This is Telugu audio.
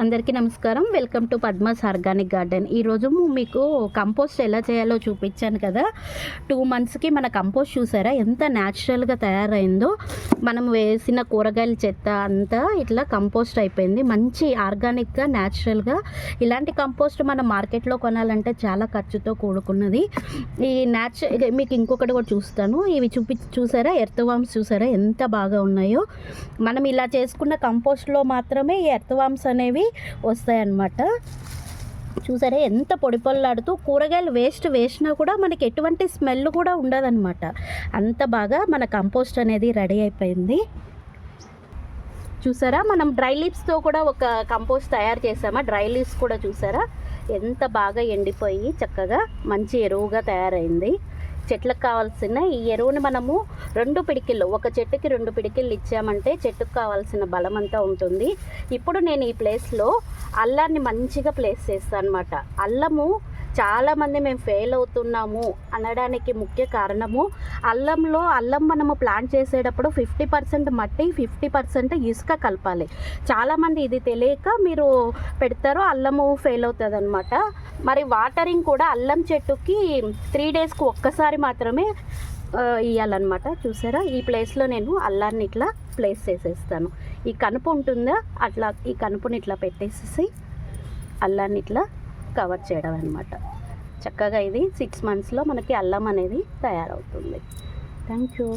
అందరికీ నమస్కారం. Welcome to Padma's organic garden. ఈరోజు మీకు కంపోస్ట్ ఎలా చేయాలో చూపించాను కదా. 2 మంత్స్కి మన కంపోస్ట్ చూసారా ఎంత న్యాచురల్గా తయారైందో. మనం వేసిన కూరగాయల చెత్త అంతా ఇట్లా కంపోస్ట్ అయిపోయింది. మంచి ఆర్గానిక్గా న్యాచురల్గా. ఇలాంటి కంపోస్ట్ మనం మార్కెట్లో కొనాలంటే చాలా ఖర్చుతో కూడుకున్నది. ఈ మీకు ఇంకొకటి కూడా చూస్తాను. ఇవి చూసారా ఎర్త్ వామ్స్ చూసారా ఎంత బాగా ఉన్నాయో. మనం ఇలా చేసుకున్న కంపోస్ట్లో మాత్రమే ఈ ఎర్త్ వామ్స్ అనేవి వస్తాయన్నమాట. చూసారా ఎంత పొడి పొల్లాడుతూ కూరగాయలు వేసినా కూడా మనకి ఎటువంటి స్మెల్ కూడా ఉండదన్నమాట. అంత బాగా మన కంపోస్ట్ అనేది రెడీ అయిపోయింది. చూసారా మనం డ్రై లీవ్స్తో కూడా ఒక కంపోస్ట్ తయారు చేసామా. డ్రై లీవ్స్ కూడా చూసారా ఎంత బాగా ఎండిపోయి చక్కగా మంచి ఎరువుగా తయారైంది. చెట్లకు కావాల్సిన ఈ ఎరువుని మనము 2 పిడికిళ్ళు, ఒక చెట్టుకి 2 పిడికిళ్ళు ఇచ్చామంటే చెట్టుకు కావాల్సిన బలం అంతా ఉంటుంది. ఇప్పుడు నేను ఈ ప్లేస్లో అల్లాన్ని మంచిగా ప్లేస్ చేస్తాను అనమాట. అల్లము చాలామంది మేము ఫెయిల్ అవుతున్నాము అనడానికి ముఖ్య కారణము అల్లం మనము ప్లాంట్ చేసేటప్పుడు 50% మట్టి 50% ఇసుక కలపాలి. చాలామంది ఇది తెలియక మీరు పెడతారు, అల్లము ఫెయిల్ అవుతుంది అనమాట. మరి వాటరింగ్ కూడా అల్లం చెట్టుకి 3 డేస్కి ఒక్కసారి మాత్రమే ఇవ్వాలన్నమాట. చూసారా ఈ ప్లేస్లో నేను అల్లాన్ని ఇట్లా ప్లేస్ చేసేస్తాను. ఈ కనుపు ఉంటుందా అట్లా ఈ కనుపుని ఇట్లా పెట్టేసేసి అల్లాన్ని ఇట్లా కవర్ చేయడం అనమాట. చక్కగా ఇది 6 మంత్స్లో మనకి అల్లం అనేది తయారవుతుంది. Thank you.